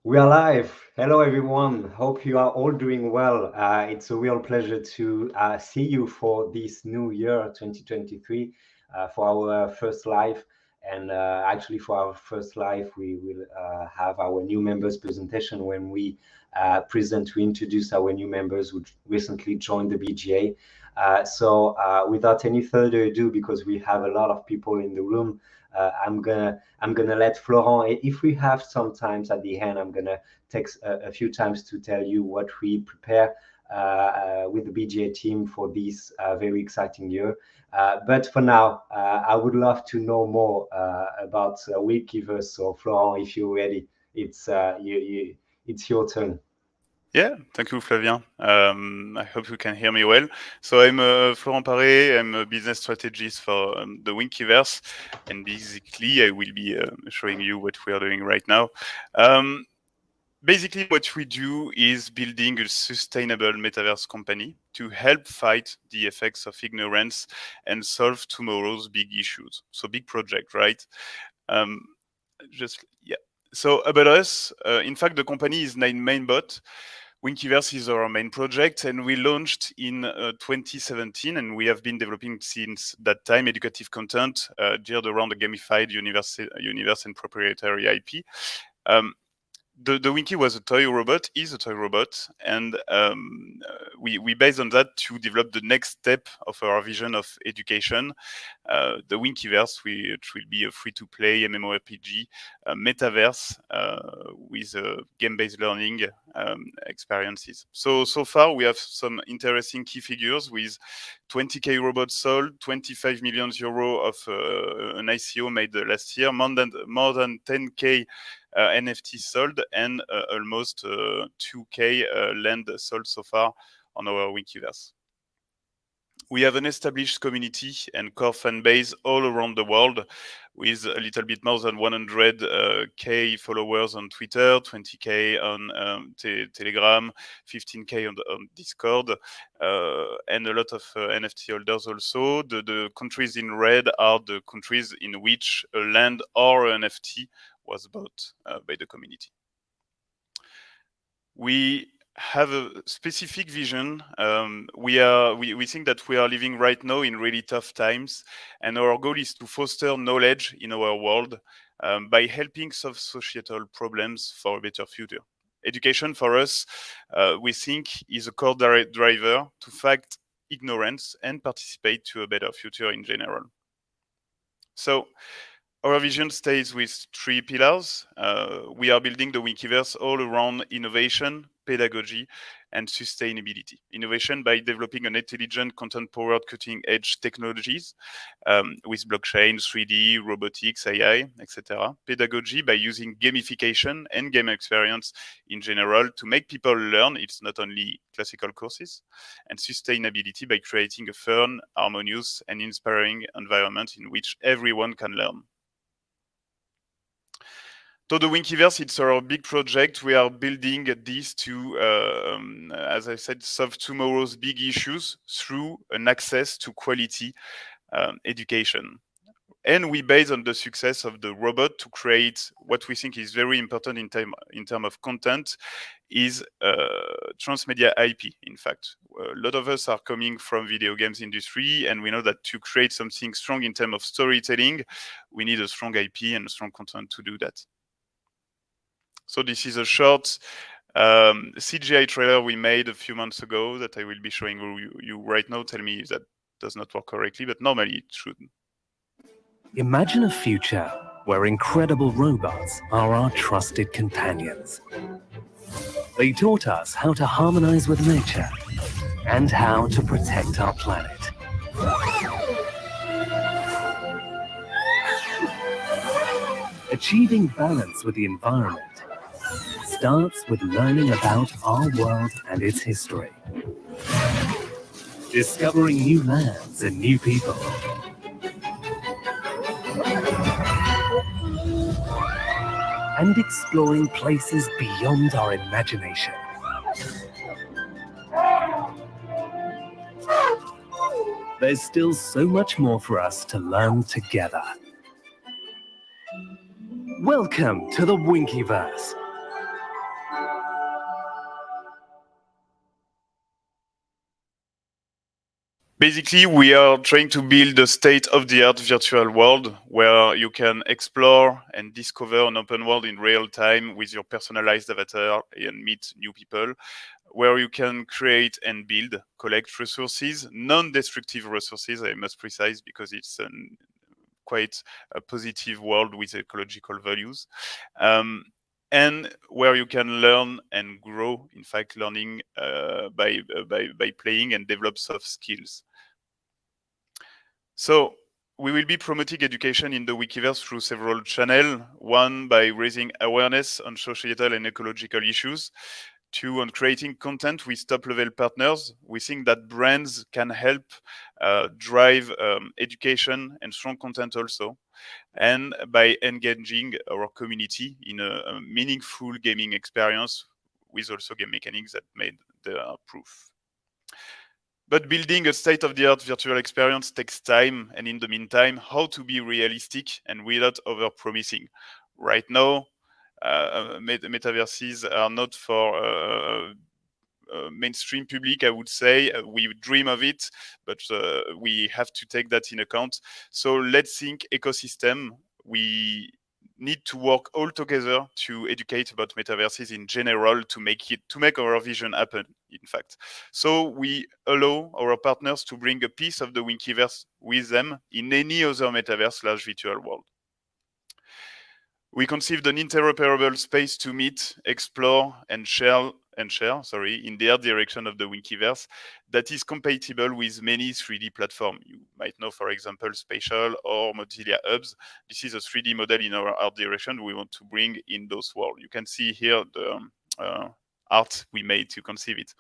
We are live. Hello, everyone. Hope you are all doing well. It's a real pleasure to see you for this new year, 2023, for our first live. And actually, for our first live, we will have our new members presentation when we we introduce our new members who recently joined the BGA. Without any further ado, because we have a lot of people in the room, I'm gonna let Florent. If we have some times at the end, I'm gonna take a few times to tell you what we prepare with the BGA team for this very exciting year. But for now, I would love to know more about Winkyverse. So Florent, if you're ready, it's your turn. Yeah, thank you, Flavien. I hope you can hear me well. So I'm Florent Paré. I'm a business strategist for the Winkyverse, and basically I will be showing you what we are doing right now. Basically, what we do is building a sustainable metaverse company to help fight the effects of ignorance and solve tomorrow's big issues. So big project, right? Um, yeah. So about us, in fact, the company is Mainbot. Winkyverse is our main project, and we launched in 2017, and we have been developing since that time educative content geared around the gamified universe and proprietary IP. The Winky was a toy robot, is a toy robot, and we based on that to develop the next step of our vision of education, the Winkyverse, which will be a free-to-play MMORPG metaverse with game-based learning experiences. So far, we have some interesting key figures with 20K robots sold, 25 million euro of an ICO made last year, more than 10K NFT sold, and almost 2K land sold so far on our Winkyverse. We have an established community and core fan base all around the world, with a little bit more than 100K followers on Twitter, 20K on Telegram, 15K on Discord, and a lot of NFT holders also. The countries in red are the countries in which a land or an NFT was bought by the community. We have a specific vision. We think that we are living right now in really tough times, and our goal is to foster knowledge in our world by helping solve societal problems for a better future. Education for us, we think, is a core driver to fight ignorance and participate to a better future in general. So our vision stays with three pillars. We are building the Winkyverse all around innovation, pedagogy, and sustainability. Innovation by developing an intelligent, content-powered, cutting-edge technologies with blockchain, 3D, robotics, AI, etc. Pedagogy by using gamification and game experience in general to make people learn. It's not only classical courses. And sustainability by creating a fun, harmonious, and inspiring environment in which everyone can learn. So the Winkyverse, it's our big project. We are building this to, as I said, solve tomorrow's big issues through an access to quality education. And we base on the success of the robot to create what we think is very important in terms of content is transmedia IP, in fact. A lot of us are coming from video games industry, and we know that to create something strong in terms of storytelling, we need a strong IP and strong content to do that. So this is a short CGI trailer we made a few months ago that I will be showing you right now. Tell me if that does not work correctly, but normally it should. Imagine a future where incredible robots are our trusted companions. They taught us how to harmonize with nature and how to protect our planet. Achieving balance with the environment starts with learning about our world and its history. Discovering new lands and new people. And exploring places beyond our imagination. There's still so much more for us to learn together. Welcome to the Winkyverse. Basically, we are trying to build a state-of-the-art virtual world where you can explore and discover an open world in real time with your personalized avatar and meet new people, where you can create and build, collect resources, non-destructive resources, I must precise, because it's quite a positive world with ecological values. And where you can learn and grow, in fact, learning by playing and develop soft skills. So we will be promoting education in the Winkyverse through several channels. One, by raising awareness on societal and ecological issues. Two, on creating content with top-level partners. We think that brands can help drive education and strong content also. And by engaging our community in a meaningful gaming experience with also game mechanics that made the proof. But building a state-of-the-art virtual experience takes time, and in the meantime, how to be realistic and without over-promising. Right now, metaverses are not for mainstream public, I would say. We dream of it, but we have to take that in account. So let's think ecosystem. We need to work all together to educate about metaverses in general, to make our vision happen, in fact. So we allow our partners to bring a piece of the Winkyverse with them in any other metaverse/virtual world. We conceived an interoperable space to meet, explore, and share in the art direction of the Winkyverse that is compatible with many 3D platforms. You might know, for example, Spatial or Mozilla Hubs. This is a 3D model in our art direction we want to bring in those worlds. You can see here the art we made to conceive it.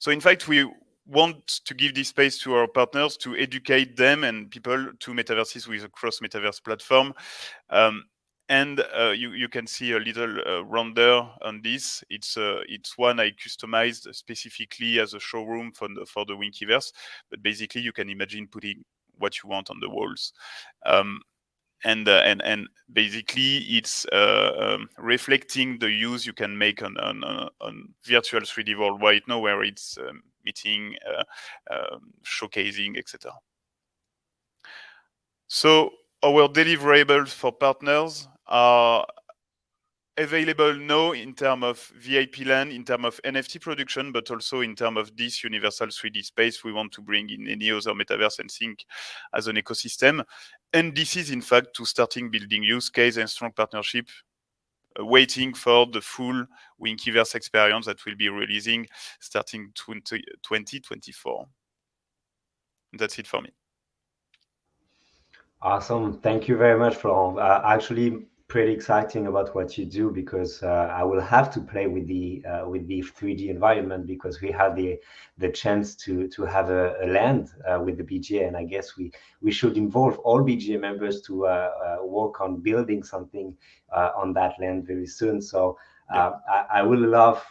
So in fact, we want to give this space to our partners to educate them and people to metaverses with a cross-metaverse platform. You can see a little render on this. It's one I customized specifically as a showroom for the Winkyverse, but basically you can imagine putting what you want on the walls. And basically it's reflecting the use you can make on virtual 3D world right now, where it's meeting, showcasing, etc. So our deliverables for partners are available now in terms of VIP land, in terms of NFT production, but also in terms of this universal 3D space we want to bring in any other metaverse and think as an ecosystem. And this is, in fact, to starting building use case and strong partnership, waiting for the full Winkyverse experience that will be releasing starting 2024. That's it for me. Awesome. Thank you very much, Florent. Actually, pretty exciting about what you do, because I will have to play with the 3D environment, because we have the chance to have a land with the BGA, and I guess we should involve all BGA members to work on building something on that land very soon. So I will love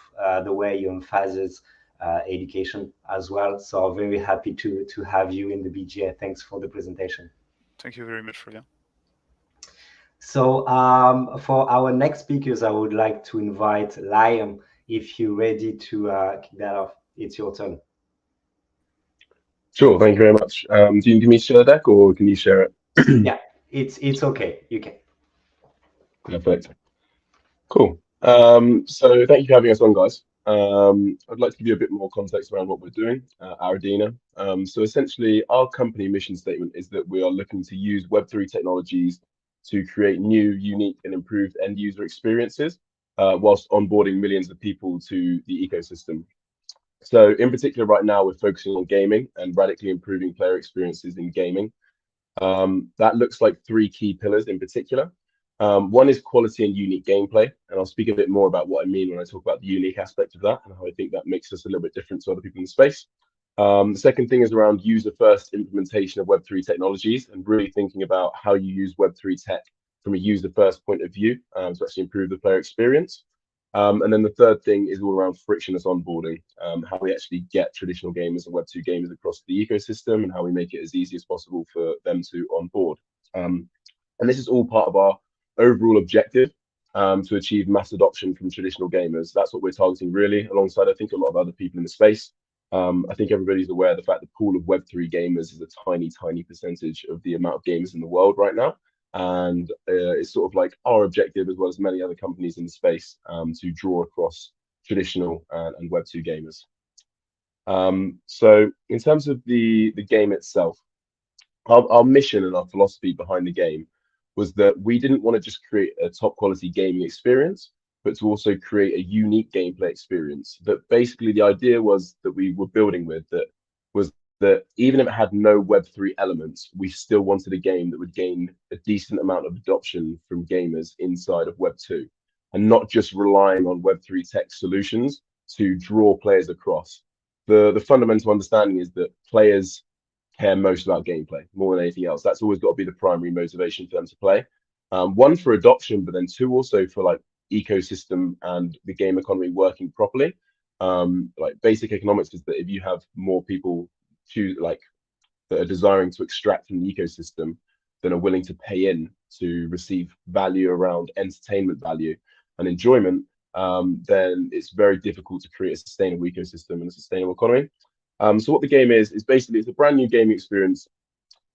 the way you emphasize education as well. So very happy to have you in the BGA. Thanks for the presentation. Thank you very much, Flavia. So for our next speakers, I would like to invite Liam. If you're ready to kick that off, it's your turn. Sure, thank you very much. Do you need me to share the deck, or can you share it? Yeah, it's okay. You can. Perfect. Cool. So thank you for having us on, guys. I'd like to give you a bit more context around what we're doing, Aradina. So essentially, our company mission statement is that we are looking to use Web3 technologies to create new, unique, and improved end user experiences, whilst onboarding millions of people to the ecosystem. So in particular, right now, we're focusing on gaming and radically improving player experiences in gaming. That looks like three key pillars in particular. One is quality and unique gameplay, and I'll speak a bit more about what I mean when I talk about the unique aspect of that and how I think that makes us a little bit different to other people in the space. The second thing is around user-first implementation of Web3 technologies and really thinking about how you use Web3 tech from a user-first point of view to actually improve the player experience. And then the third thing is all around frictionless onboarding, how we actually get traditional gamers and Web2 gamers across the ecosystem and how we make it as easy as possible for them to onboard. And this is all part of our overall objective to achieve mass adoption from traditional gamers. That's what we're targeting really, alongside I think a lot of other people in the space. I think everybody's aware of the fact the pool of Web3 gamers is a tiny percentage of the amount of gamers in the world right now. And it's sort of like our objective, as well as many other companies in the space, to draw across traditional and Web2 gamers. So in terms of the game itself, our mission and our philosophy behind the game was that we didn't want to just create a top quality gaming experience, but to also create a unique gameplay experience. That basically the idea was that we were building with that was that even if it had no Web3 elements, we still wanted a game that would gain a decent amount of adoption from gamers inside of Web2, and not just relying on Web3 tech solutions to draw players across. The fundamental understanding is that players care most about gameplay more than anything else. That's always got to be the primary motivation for them to play. One, for adoption, but then two, also for like ecosystem and the game economy working properly. Like basic economics is that if you have more people that are desiring to extract from the ecosystem than are willing to pay in to receive value around entertainment value and enjoyment, then it's very difficult to create a sustainable ecosystem and a sustainable economy. So what the game is basically it's a brand new gaming experience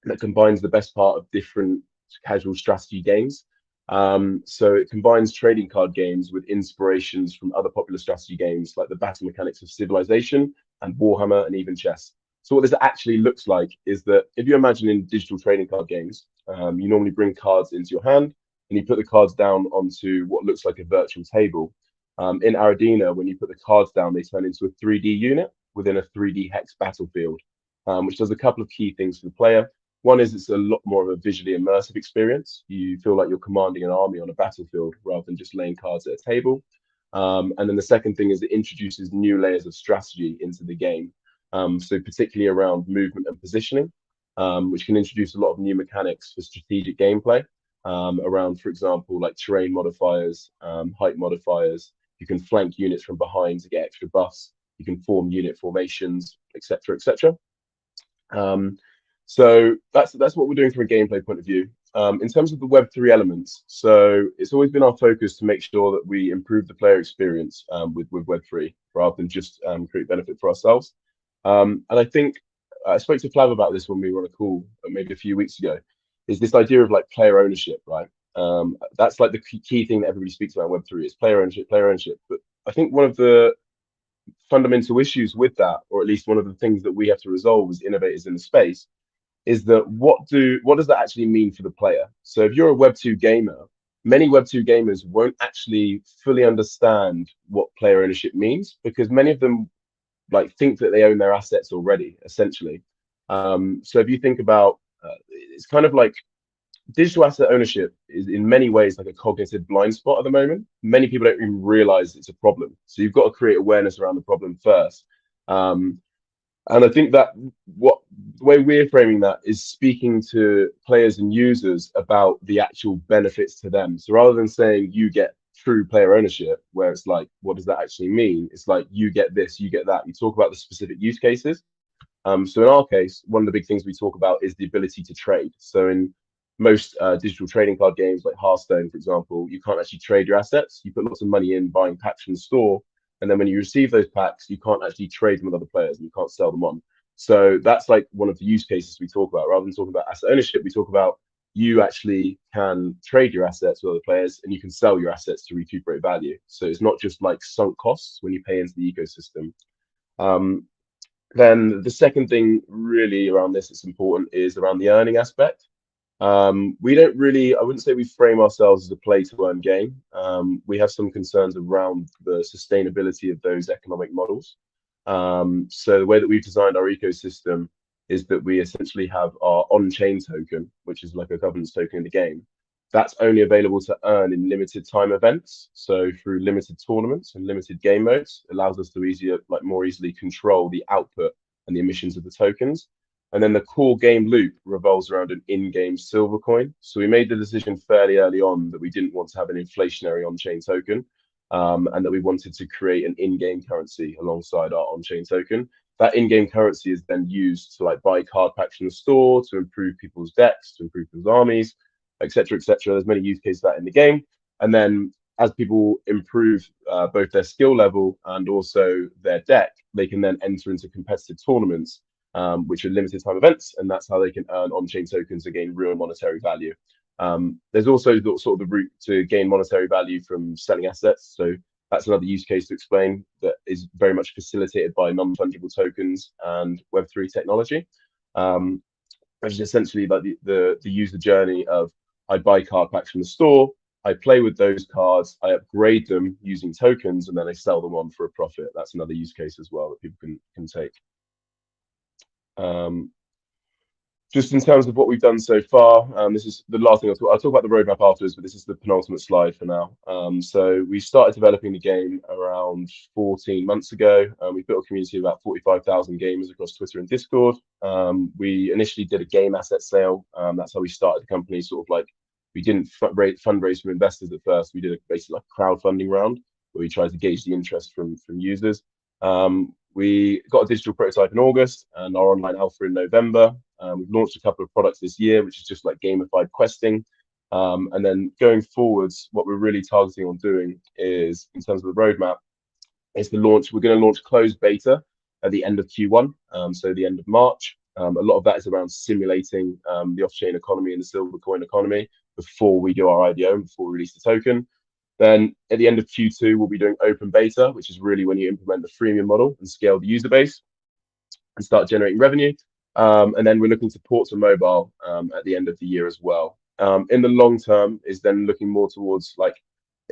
that combines the best part of different casual strategy games. So it combines trading card games with inspirations from other popular strategy games like the battle mechanics of Civilization and Warhammer and even chess. So what this actually looks like is that if you imagine in digital trading card games, you normally bring cards into your hand and you put the cards down onto what looks like a virtual table. In Aradina, when you put the cards down, they turn into a 3D unit within a 3D hex battlefield, which does a couple of key things for the player. One is it's a lot more of a visually immersive experience. You feel like you're commanding an army on a battlefield rather than just laying cards at a table. And then the second thing is it introduces new layers of strategy into the game. So particularly around movement and positioning, which can introduce a lot of new mechanics for strategic gameplay around, for example, like terrain modifiers, height modifiers. You can flank units from behind to get extra buffs. You can form unit formations, etc., etc. So that's what we're doing from a gameplay point of view. In terms of the Web3 elements, so it's always been our focus to make sure that we improve the player experience with Web3 rather than just create benefit for ourselves. And I think I spoke to Flav about this when we were on a call maybe a few weeks ago, is this idea of like player ownership, right? That's like the key thing that everybody speaks about in Web3 is player ownership. But I think one of the fundamental issues with that, or at least one of the things that we have to resolve as innovators in the space, is that what does that actually mean for the player? So if you're a Web2 gamer, many Web2 gamers won't actually fully understand what player ownership means because many of them like think that they own their assets already, essentially. So if you think about, it's kind of like digital asset ownership is in many ways like a cognitive blind spot at the moment. Many people don't even realize it's a problem. So you've got to create awareness around the problem first. And I think that the way we're framing that is speaking to players and users about the actual benefits to them. So rather than saying you get true player ownership, where it's like, what does that actually mean? It's like you get this, you get that. You talk about the specific use cases. So in our case, one of the big things we talk about is the ability to trade. So in most digital trading card games like Hearthstone, for example, you can't actually trade your assets. You put lots of money in buying packs from the store. And then when you receive those packs, you can't actually trade them with other players and you can't sell them on. So that's like one of the use cases we talk about. Rather than talking about asset ownership, we talk about you actually can trade your assets with other players and you can sell your assets to recuperate value. So it's not just like sunk costs when you pay into the ecosystem. Then the second thing really around this that's important is around the earning aspect. We don't really, I wouldn't say we frame ourselves as a play to earn game. We have some concerns around the sustainability of those economic models. So the way that we've designed our ecosystem is that we essentially have our on-chain token, which is like a governance token in the game. That's only available to earn in limited time events. So through limited tournaments and limited game modes, it allows us to more easily control the output and the emissions of the tokens. And then the core game loop revolves around an in-game silver coin. So we made the decision fairly early on that we didn't want to have an inflationary on-chain token, and that we wanted to create an in-game currency alongside our on-chain token. That in-game currency is then used to like buy card packs from the store, to improve people's decks, to improve people's armies, etc., etc. There's many use cases of that in the game. And then as people improve both their skill level and also their deck, they can then enter into competitive tournaments, which are limited time events, and that's how they can earn on-chain tokens to gain real monetary value. There's also sort of the route to gain monetary value from selling assets. So that's another use case to explain that is very much facilitated by non-fungible tokens and Web3 technology, which is essentially like the user journey of I buy card packs from the store, I play with those cards, I upgrade them using tokens, and then I sell them on for a profit. That's another use case as well that people can take. Just in terms of what we've done so far, this is the last thing I'll talk about the roadmap afterwards, but this is the penultimate slide for now. So we started developing the game around 14 months ago. We built a community of about 45,000 gamers across Twitter and Discord. We initially did a game asset sale. That's how we started the company, sort of like we didn't fundraise from investors at first. We did basically like a crowdfunding round where we tried to gauge the interest from users. We got a digital prototype in August and our online alpha in November. We've launched a couple of products this year, which is just like gamified questing. And then going forwards, what we're really targeting on doing is, in terms of the roadmap, is the launch. We're going to launch closed beta at the end of Q1, so the end of March. A lot of that is around simulating the off-chain economy and the silver coin economy before we do our IDO and before we release the token. Then at the end of Q2, we'll be doing open beta, which is really when you implement the freemium model and scale the user base and start generating revenue. And then we're looking to port to mobile at the end of the year as well. In the long term is then looking more towards like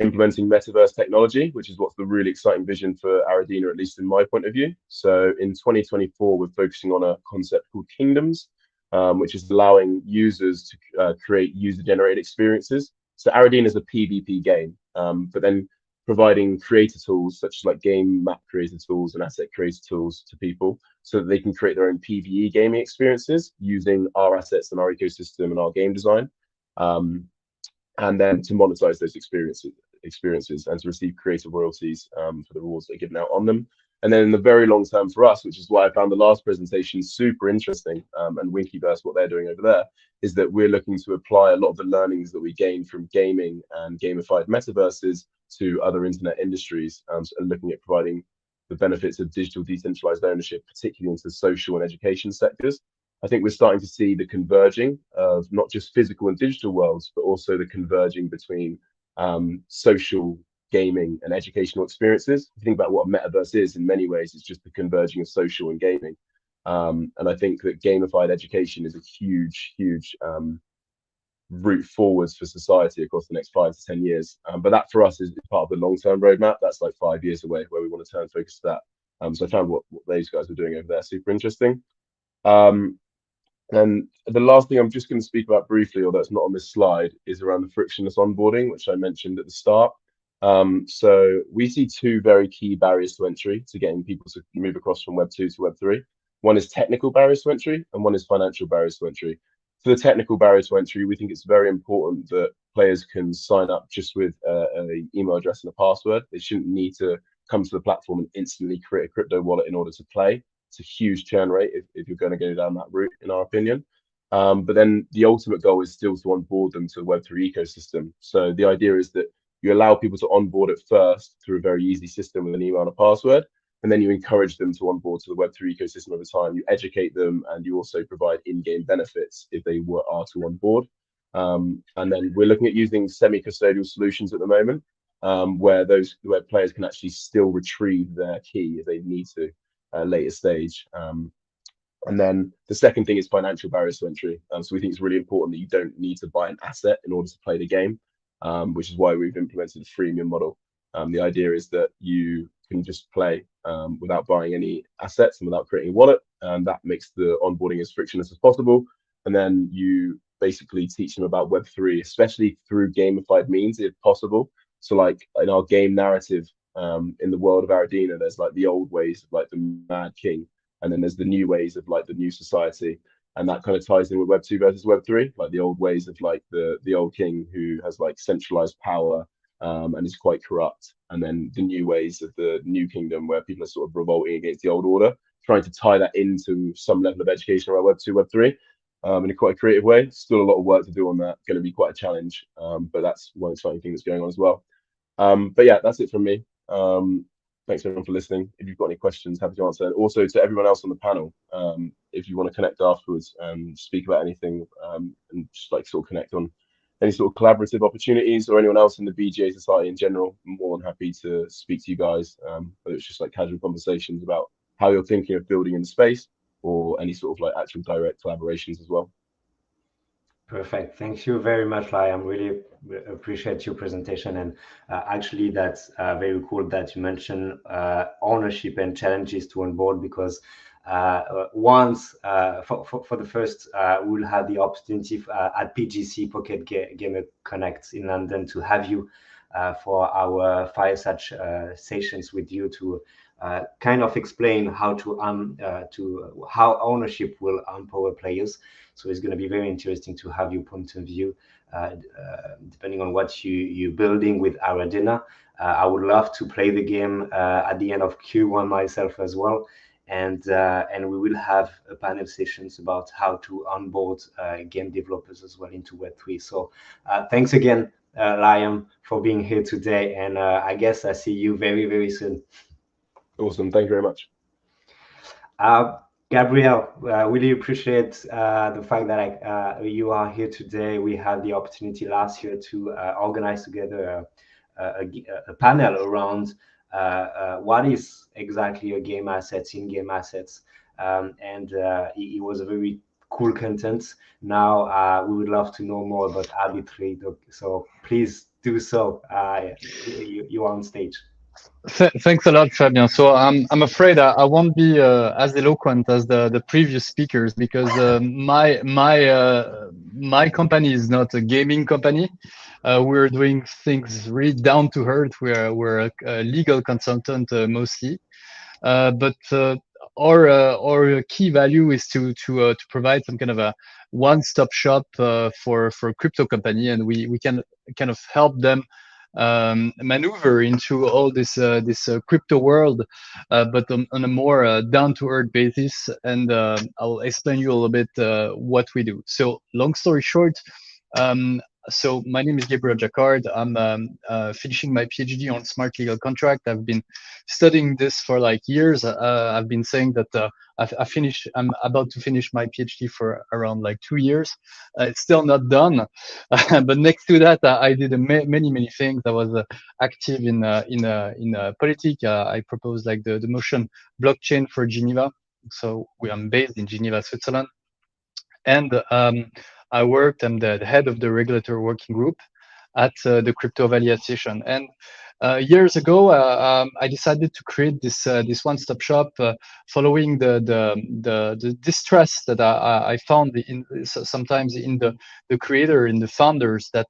implementing metaverse technology, which is what's the really exciting vision for Aradina, at least in my point of view. So in 2024, we're focusing on a concept called Kingdoms, which is allowing users to create user-generated experiences. So Aradina is a PvP game, but then providing creator tools such as like game map creator tools and asset creator tools to people so that they can create their own PvE gaming experiences using our assets and our ecosystem and our game design, and then to monetize those experiences and to receive creator royalties for the rewards that are given out on them. And then in the very long term for us, which is why I found the last presentation super interesting, and Winkyverse, what they're doing over there, is that we're looking to apply a lot of the learnings that we gained from gaming and gamified metaverses to other internet industries, and looking at providing the benefits of digital decentralized ownership, particularly into social and education sectors. I think we're starting to see the converging of not just physical and digital worlds, but also the converging between social, gaming, and educational experiences. If you think about what a metaverse is, in many ways, it's just the converging of social and gaming. And I think that gamified education is a huge route forwards for society across the next 5 to 10 years. But that for us is part of the long-term roadmap. That's like 5 years away, where we want to turn focus to that. So I found what those guys were doing over there super interesting. And the last thing I'm just going to speak about briefly, although it's not on this slide, is around the frictionless onboarding, which I mentioned at the start. So we see 2 very key barriers to entry to getting people to move across from Web 2 to Web 3. One is technical barriers to entry, and one is financial barriers to entry. For the technical barriers to entry, we think it's very important that players can sign up just with an email address and a password. They shouldn't need to come to the platform and instantly create a crypto wallet in order to play. It's a huge churn rate if you're going to go down that route, in our opinion. But then the ultimate goal is still to onboard them to the Web3 ecosystem. So the idea is that you allow people to onboard at first through a very easy system with an email and a password, and then you encourage them to onboard to the Web3 ecosystem over time. You educate them, and you also provide in-game benefits if they are to onboard. And then we're looking at using semi-custodial solutions at the moment, where players can actually still retrieve their key if they need to at a later stage. And then the second thing is financial barriers to entry. So we think it's really important that you don't need to buy an asset in order to play the game, which is why we've implemented a freemium model. The idea is that you can just play without buying any assets and without creating a wallet, and that makes the onboarding as frictionless as possible. And then you basically teach them about Web3, especially through gamified means, if possible. So like in our game narrative, in the world of Aradina, there's like the old ways of like the Mad King, and then there's the new ways of like the new society. And that kind of ties in with Web 2 versus Web 3, like the old ways of like the old king who has like centralized power and is quite corrupt. And then the new ways of the new kingdom where people are sort of revolting against the old order, trying to tie that into some level of education around Web 2, Web 3 in a quite creative way. Still a lot of work to do on that, going to be quite a challenge. But that's one exciting thing that's going on as well. But yeah, that's it from me. Thanks everyone for listening. If you've got any questions, happy to answer. Also to everyone else on the panel, if you want to connect afterwards and speak about anything, and just like sort of connect on any sort of collaborative opportunities, or anyone else in the BGA society in general, I'm more than happy to speak to you guys. Whether it's just like casual conversations about how you're thinking of building in the space, or any sort of like actual direct collaborations as well. Perfect. Thank you very much, Lai. I really appreciate your presentation. And actually, that's very cool that you mentioned ownership and challenges to onboard, because once for the first, we'll have the opportunity at PGC Pocket Gamer Connect in London to have you for our fireside sessions with you to kind of explain how how ownership will empower players. So it's going to be very interesting to have your point of view, depending on what you're building with Aradina. I would love to play the game at the end of Q1 myself as well. And we will have panel sessions about how to onboard game developers as well into Web3. So thanks again, Liam, for being here today. And I guess I see you very, very soon. Awesome. Thank you very much. Gabriel, really appreciate the fact that you are here today. We had the opportunity last year to organize together a panel around what is exactly a game assets, in-game assets, and it was a very cool content. Now we would love to know more about Arbitri, so please do so. You are on stage. Thanks a lot, Fabien. So I'm afraid I won't be as eloquent as the previous speakers, because my company is not a gaming company. We're doing things really down to earth. We're a legal consultant mostly, but our key value is to provide some kind of a one-stop shop for crypto company, and we can kind of help them maneuver into all this crypto world, but on a more down-to-earth basis. And I'll explain you a little bit what we do. So long story short, so my name is Gabriel Jacquard. I'm finishing my PhD on smart legal contract. I've been studying this for like years. I've been saying that I'm about to finish my PhD for around like 2 years. It's still not done, but next to that, I did many things. I was active in politics. I proposed like the motion blockchain for Geneva. So I'm based in Geneva, Switzerland, and I worked. I'm the head of the regulatory working group at the Crypto Valley Association. And years ago, I decided to create this one-stop shop, following the distress that I found sometimes in the creator, in the founders that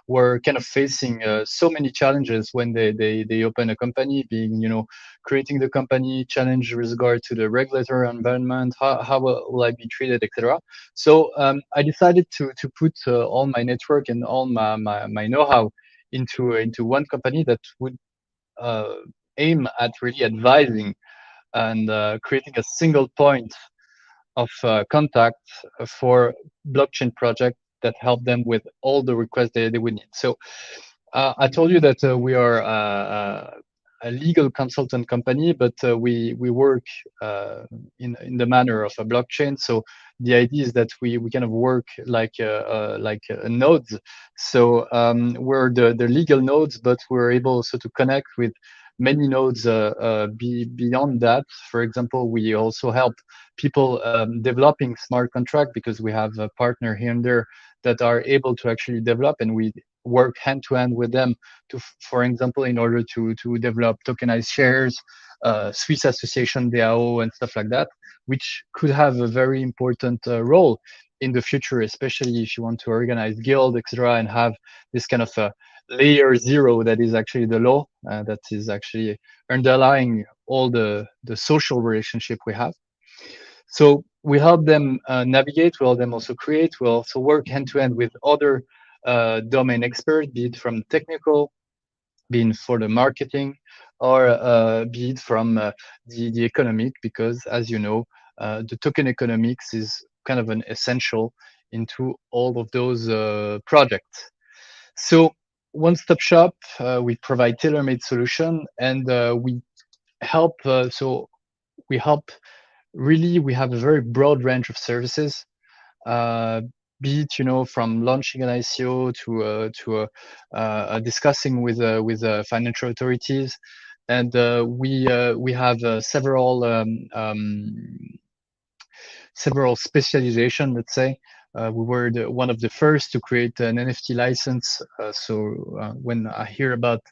were kind of facing so many challenges when they open a company, being creating the company, challenge with regard to the regulatory environment, how will I be treated, etc. So I decided to put all my network and all my know-how into one company that would aim at really advising and creating a single point of contact for blockchain projects that help them with all the requests they would need. So I told you that we are a legal consultant company, but we work in the manner of a blockchain. So the idea is that we kind of work like nodes. So we're the legal nodes, but we're able also to connect with many nodes beyond that. For example, we also help people developing smart contract, because we have a partner here and there that are able to actually develop, and we work hand to hand with them to, for example, in order to develop tokenized shares, Swiss association DAO and stuff like that, which could have a very important role in the future, especially if you want to organize guild, etc., and have this kind of layer zero that is actually the law, that is actually underlying all the social relationship we have. So we help them navigate, we help them also create, we also work hand to hand with other domain experts, be it from technical, be it for the marketing, or be it from the economic, because as you know, the token economics is kind of an essential into all of those projects. So one-stop shop. We provide tailor-made solution, and we help. So we help. Really, we have a very broad range of services. Be it from launching an ICO to discussing with financial authorities, and we have several specialization. Let's say we were one of the first to create an NFT license. When I hear about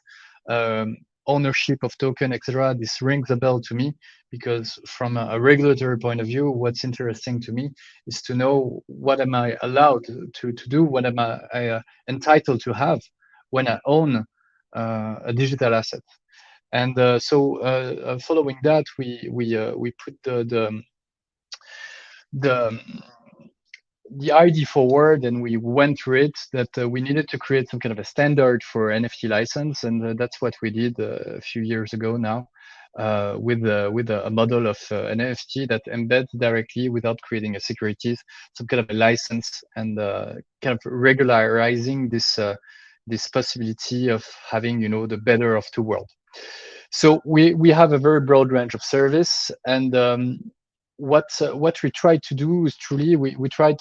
ownership of token, etc., this rings a bell to me, because from a regulatory point of view, what's interesting to me is to know what am I allowed to do, what am I entitled to have when I own a digital asset. And following that, we put the idea forward, and we went through it, that we needed to create some kind of a standard for NFT license, and that's what we did a few years ago now, with a model of an NFT that embeds directly, without creating a securities, some kind of a license, and kind of regularizing this possibility of having the better of two worlds. So we have a very broad range of service, and what we try to do is truly we tried.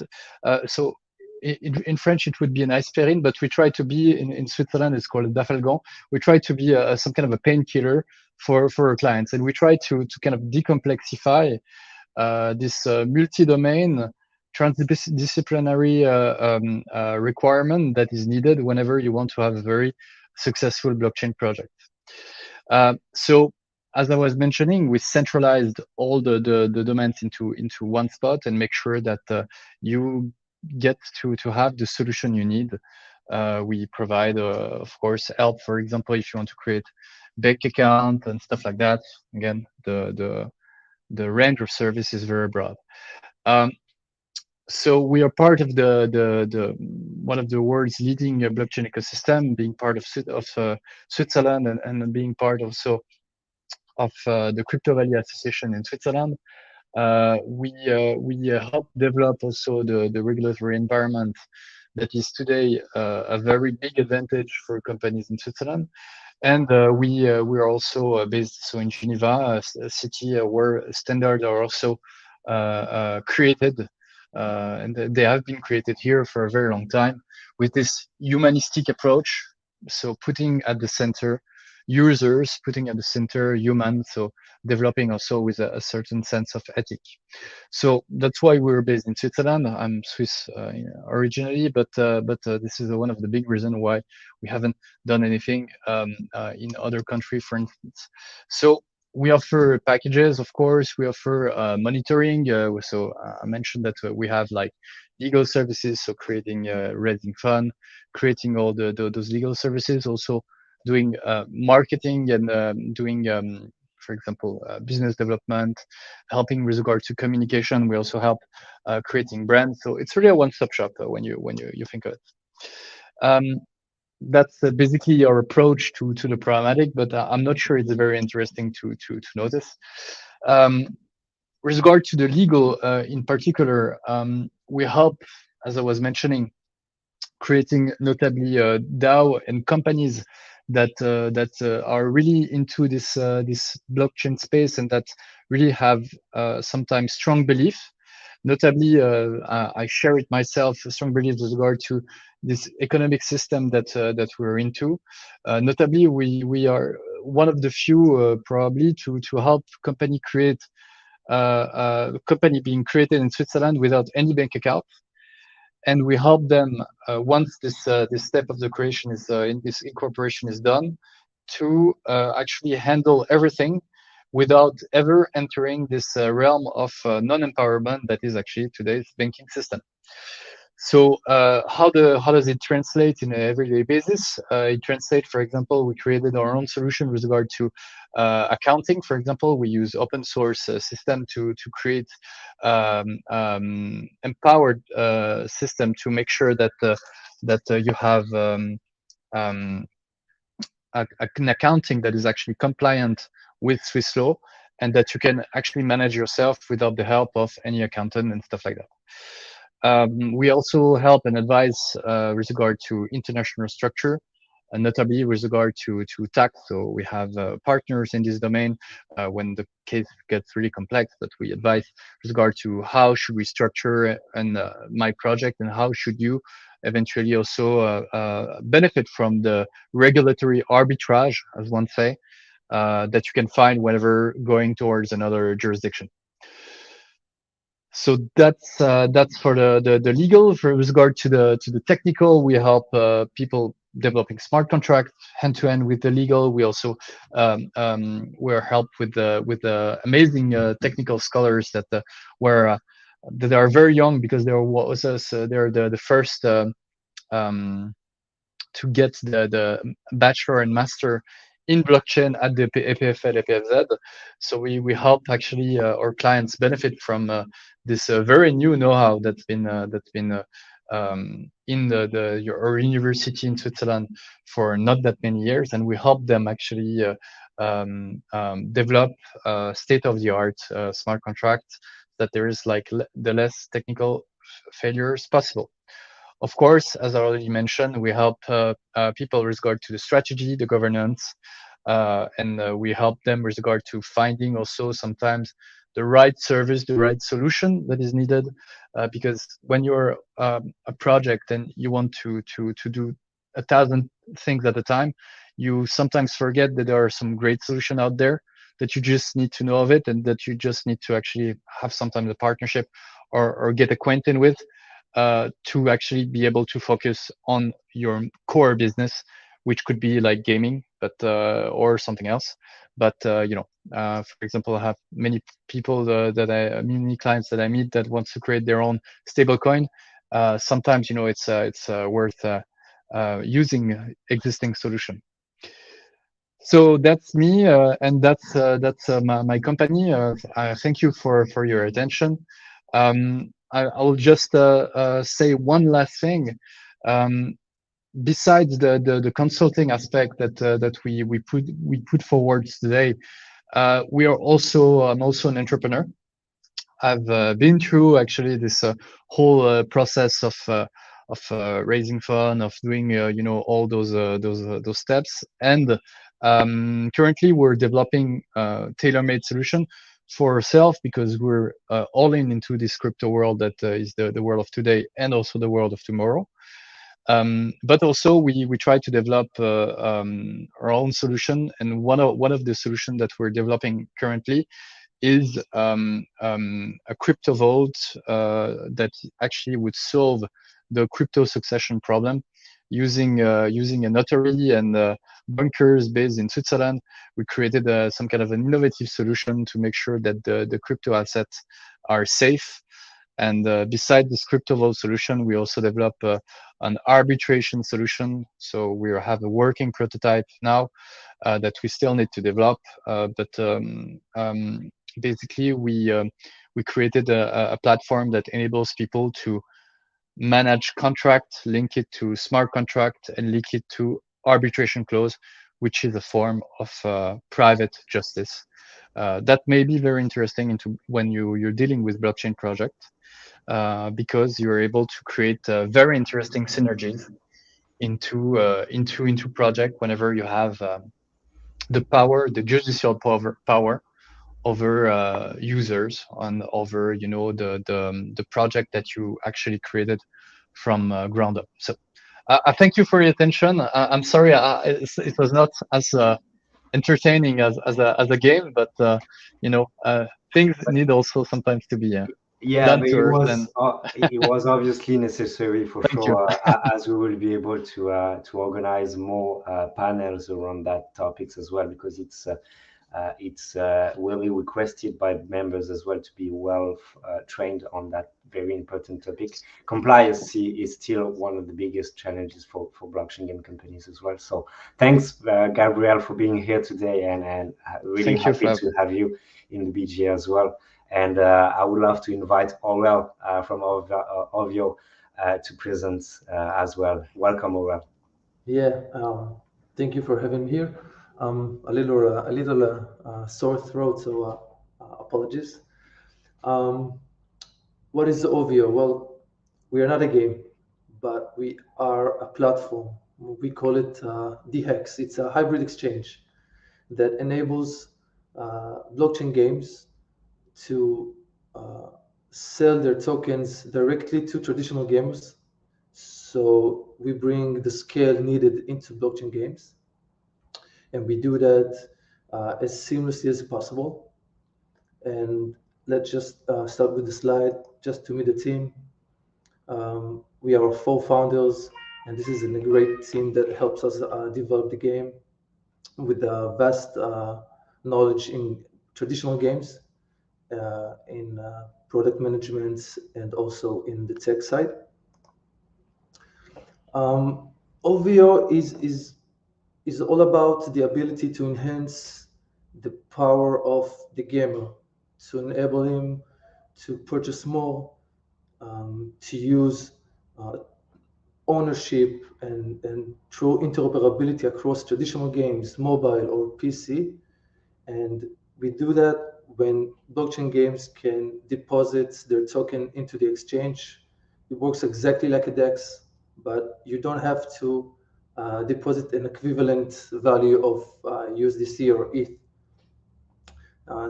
So in French it would be an aspirin, but we try to be in Switzerland it's called a dafalgan. We try to be some kind of a painkiller for our clients, and we try to kind of decomplexify this multi-domain transdisciplinary requirement that is needed whenever you want to have a very successful blockchain project. So as I was mentioning, we centralized all the domains into one spot, and make sure that you get to have the solution you need. We provide, of course, help. For example, if you want to create bank account and stuff like that. Again, the range of service is very broad. So we are part of the one of the world's leading blockchain ecosystem, being part of Switzerland, and being part also of the Crypto Valley Association in Switzerland. We help develop also the regulatory environment that is today a very big advantage for companies in Switzerland. And we are also based in Geneva, a city where standards are also created, and they have been created here for a very long time, with this humanistic approach. So putting at the center users, putting at the center humans, so developing also with a certain sense of ethic. So that's why we're based in Switzerland. I'm Swiss originally, but this is one of the big reasons why we haven't done anything in other countries, for instance. So we offer packages, of course. We offer monitoring. So I mentioned that we have like legal services, so creating raising fund, creating all those legal services, also doing marketing and doing, for example, business development, helping with regard to communication. We also help creating brands. So it's really a one-stop shop when you think of it. That's basically our approach to the programmatic, but I'm not sure it's very interesting to notice. With regard to the legal, in particular, we help, as I was mentioning, creating notably DAO and companies that are really into this blockchain space, and that really have sometimes strong belief. Notably, I share it myself, a strong belief with regard to this economic system that we're into. Notably, we are one of the few probably to help company create company being created in Switzerland without any bank account. And we help them once this step of the creation is in this incorporation is done, to actually handle everything without ever entering this realm of non-empowerment that is actually today's banking system. So how does it translate in an everyday basis? It translates, for example, we created our own solution with regard to accounting. For example, we use open source system to create empowered system to make sure that you have an accounting that is actually compliant with Swiss law, and that you can actually manage yourself without the help of any accountant and stuff like that. We also help and advise with regard to international structure. notably with regard to tax. So we have partners in this domain when the case gets really complex, but we advise with regard to how should we structure my project, and how should you eventually also benefit from the regulatory arbitrage, as one say, that you can find whenever going towards another jurisdiction. So that's for the legal. For with regard to the technical, we help people developing smart contracts hand to hand with the legal. We also we're helped with the amazing technical scholars that were that are very young, because they're the first to get the bachelor and master in blockchain at the EPFL, EPFZ. So we help actually our clients benefit from this very new know-how that's been in our university in Switzerland for not that many years, and we help them actually develop state-of-the-art smart contracts that there is like the less technical failures possible. Of course, as I already mentioned, we help people with regard to the strategy, the governance, and we help them with regard to finding also sometimes the right service, the right solution that is needed. Because when you're a project and you want to do 1,000 things at a time, you sometimes forget that there are some great solutions out there, that you just need to know of it, and that you just need to actually have sometimes a partnership or get acquainted with. To actually be able to focus on your core business, which could be like gaming, but or something else. But for example, I have many people many clients that I meet that wants to create their own stablecoin. Sometimes it's worth using existing solution. So that's me, and that's my company. I thank you for your attention. I will just say one last thing. Besides the consulting aspect that we put forward today, we are also I'm also an entrepreneur. I've been through actually this whole process of raising fund, of doing all those steps, and currently we're developing tailor-made solution for ourselves, because we're all into this crypto world that is the world of today and also the world of tomorrow. But also we try to develop our own solution, and one of the solutions that we're developing currently is a crypto vault that actually would solve the crypto succession problem using a notary and bunkers based in Switzerland. We created some kind of an innovative solution to make sure that the crypto assets are safe. And beside this crypto vault solution, we also develop an arbitration solution. So we have a working prototype now that we still need to develop. But basically, we created a platform that enables people to manage contract, link it to smart contract, and link it to arbitration clause, which is a form of private justice. That may be very interesting into when you're dealing with blockchain project, because you're able to create very interesting synergies into project whenever you have the power, the judicial power over users and over the project that you actually created from ground up. So I thank you for your attention. I'm sorry it was not as entertaining as a game, but things need also sometimes to be yeah, done but to earth. And it was obviously necessary for thank sure, as we will be able to organize more panels around that topics as well, because it's really requested by members as well to be well trained on that very important topic. Compliance is still one of the biggest challenges for blockchain game companies as well. So thanks, Gabriel, for being here today, and really happy to have you in the BGA as well. And I would love to invite Orwell from OviO to present as well. Welcome, Orwell. Yeah, thank you for having me here. A little sore throat, so apologies. What is OviO? Well, we are not a game, but we are a platform We call it DHEX. It's a hybrid exchange that enables blockchain games to sell their tokens directly to traditional gamers. So we bring the scale needed into blockchain games, and we do that as seamlessly as possible. And let's just start with the slide just to meet the team. We are 4 founders, and this is a great team that helps us develop the game with a vast knowledge in traditional games, in product management, and also in the tech side. OviO is all about the ability to enhance the power of the gamer, to enable him to purchase more, to use ownership and through interoperability across traditional games, mobile or PC. And we do that when blockchain games can deposit their token into the exchange. It works exactly like a DEX, but you don't have to deposit an equivalent value of USDC or ETH.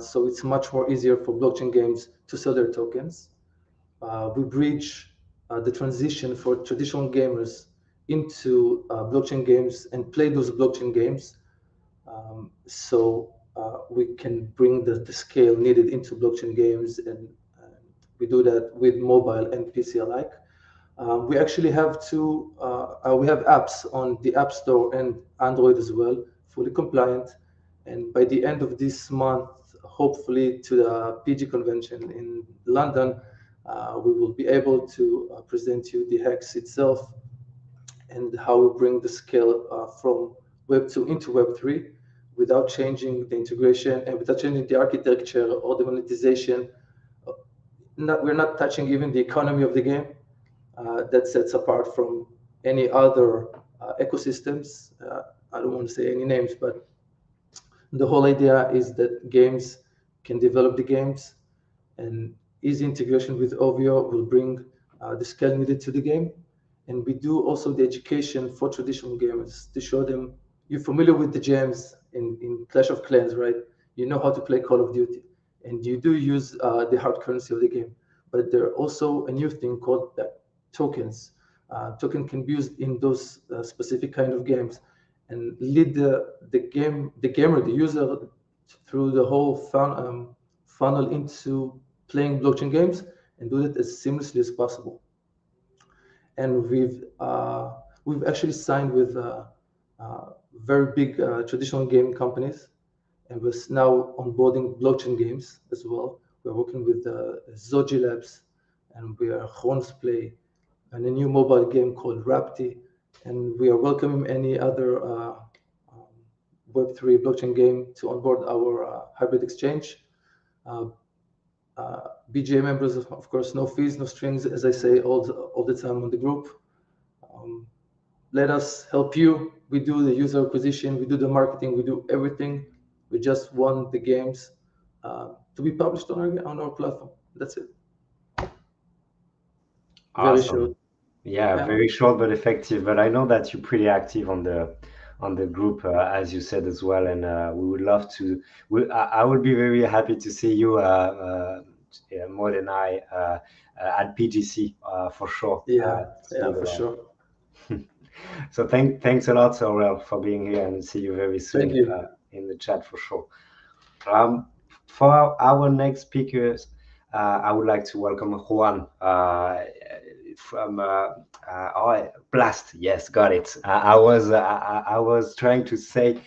So it's much more easier for blockchain games to sell their tokens. We bridge the transition for traditional gamers into blockchain games and play those blockchain games. So we can bring the scale needed into blockchain games, and we do that with mobile and PC alike. We actually have we have apps on the App Store and Android as well, fully compliant. And by the end of this month, hopefully to the PG convention in London, we will be able to present you the HEX itself and how we bring the scale from Web 2 into Web 3 without changing the integration and without changing the architecture or the monetization. We're not touching even the economy of the game. That sets apart from any other ecosystems. I don't want to say any names, but the whole idea is that games can develop the games, and easy integration with OviO will bring the scale needed to the game. And we do also the education for traditional gamers to show them, you're familiar with the gems in Clash of Clans, right? You know how to play Call of Duty, and you do use the hard currency of the game. But there are also a new thing called tokens. Token can be used in those specific kind of games and lead the gamer, the user, through the whole funnel into playing blockchain games and do it as seamlessly as possible. And we've actually signed with very big traditional gaming companies, and we're now onboarding blockchain games as well. We're working with Litoja Labs, and we are Play, and a new mobile game called Arbitri, and we are welcoming any other Web3 blockchain game to onboard our hybrid exchange. BGA members, of course, no fees, no strings, as I say all the time on the group. Let us help you. We do the user acquisition, we do the marketing, we do everything. We just want the games to be published on our platform. That's it. Awesome. Very short. Yeah, very short but effective. But I know that you're pretty active on the group, as you said as well, and we would love to. I would be very happy to see you, more than I, at PGC for sure. Yeah, for sure. So thanks a lot, Aurel, for being here, and see you very soon. Thank you. In the chat for sure. For our next speakers, I would like to welcome Juan from Blast. Yes, got it. I was trying to say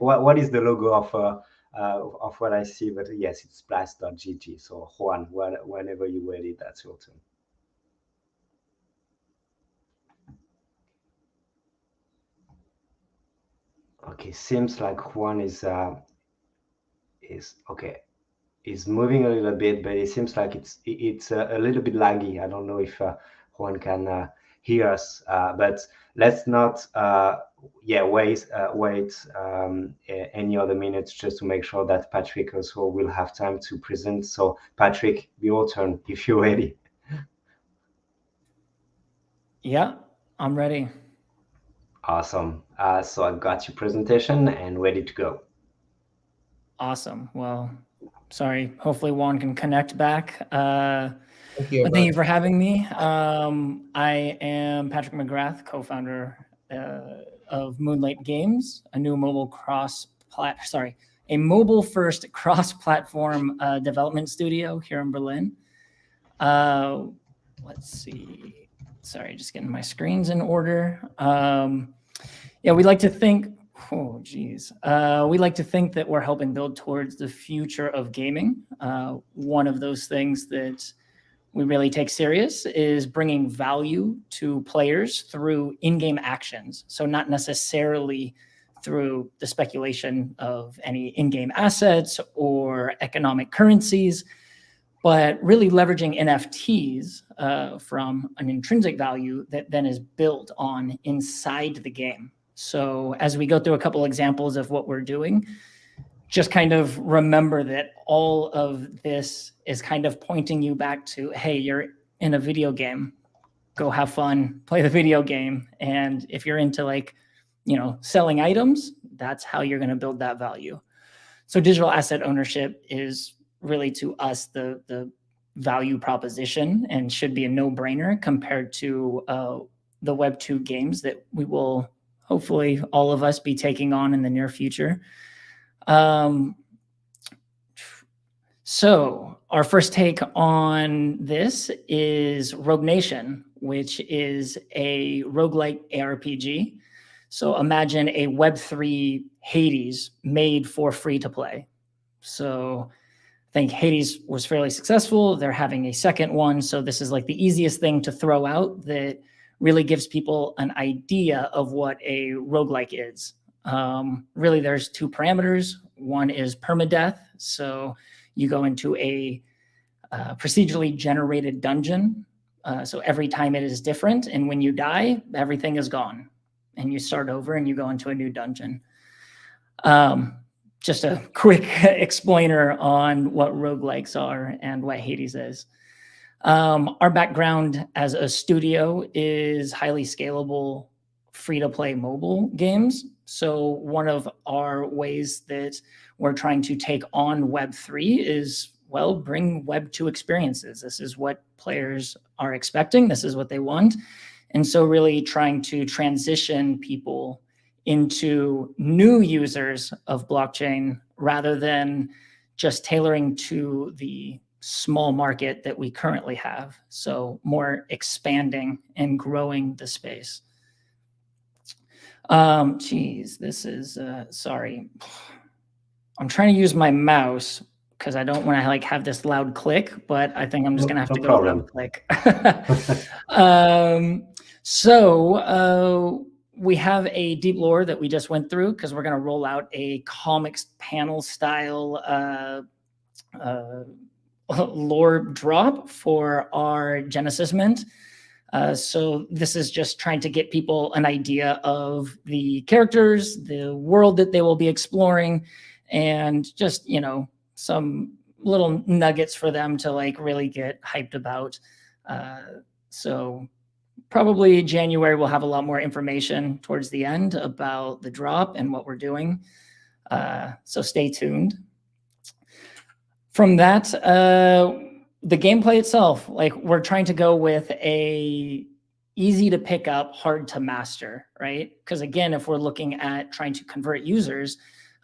what is the logo of what I see, but yes, it's blast.gg. So Juan, whenever you're ready, that's your turn. Okay, seems like Juan is okay. Is moving a little bit, but it seems like it's a little bit laggy. I don't know if Juan can hear us, but let's not wait any other minutes just to make sure that Patrick also will have time to present. So Patrick, your turn if you're ready. Yeah, I'm ready. Awesome. So I got your presentation and ready to go. Awesome. Well, sorry. Hopefully Juan can connect back. Thank you. But thank you for having me. I am Patrick McGrath, co-founder of Moonlit Games, a new mobile-first cross-platform development studio here in Berlin. Let's see. Sorry, just getting my screens in order. Yeah, we like to think. Oh, geez. We like to think that we're helping build towards the future of gaming. One of those things that we really take serious is bringing value to players through in-game actions. So not necessarily through the speculation of any in-game assets or economic currencies, but really leveraging NFTs from an intrinsic value that then is built on inside the game. So as we go through a couple examples of what we're doing, just kind of remember that all of this is kind of pointing you back to, hey, you're in a video game, go have fun, play the video game. And if you're into like, selling items, that's how you're going to build that value. So digital asset ownership is really to us the value proposition and should be a no-brainer compared to the Web2 games that we will hopefully all of us be taking on in the near future. So our first take on this is Rogue Nation, which is a roguelike ARPG. So imagine a Web3 Hades made for free to play. So I think Hades was fairly successful. They're having a second one. So this is like the easiest thing to throw out that really gives people an idea of what a roguelike is. Really, there's two parameters. One is permadeath. So you go into a procedurally generated dungeon. So every time it is different. And when you die, everything is gone. And you start over and you go into a new dungeon. Just a quick explainer on what roguelikes are and what Hades is. Our background as a studio is highly scalable, free-to-play mobile games. So one of our ways that we're trying to take on Web3 is, well, bring Web2 experiences. This is what players are expecting. This is what they want. And so really trying to transition people into new users of blockchain rather than just tailoring to the small market that we currently have. So more expanding and growing the space. This is, sorry. I'm trying to use my mouse because I don't want to like have this loud click, but I think I'm just gonna have to go loud click. We have a deep lore that we just went through because we're gonna roll out a comics panel style lore drop for our Genesis Mint. So this is just trying to get people an idea of the characters, the world that they will be exploring, and just, some little nuggets for them to like really get hyped about. So probably January, we'll have a lot more information towards the end about the drop and what we're doing. So stay tuned. From that, the gameplay itself, like we're trying to go with a easy to pick up, hard to master, right? Because again, if we're looking at trying to convert users,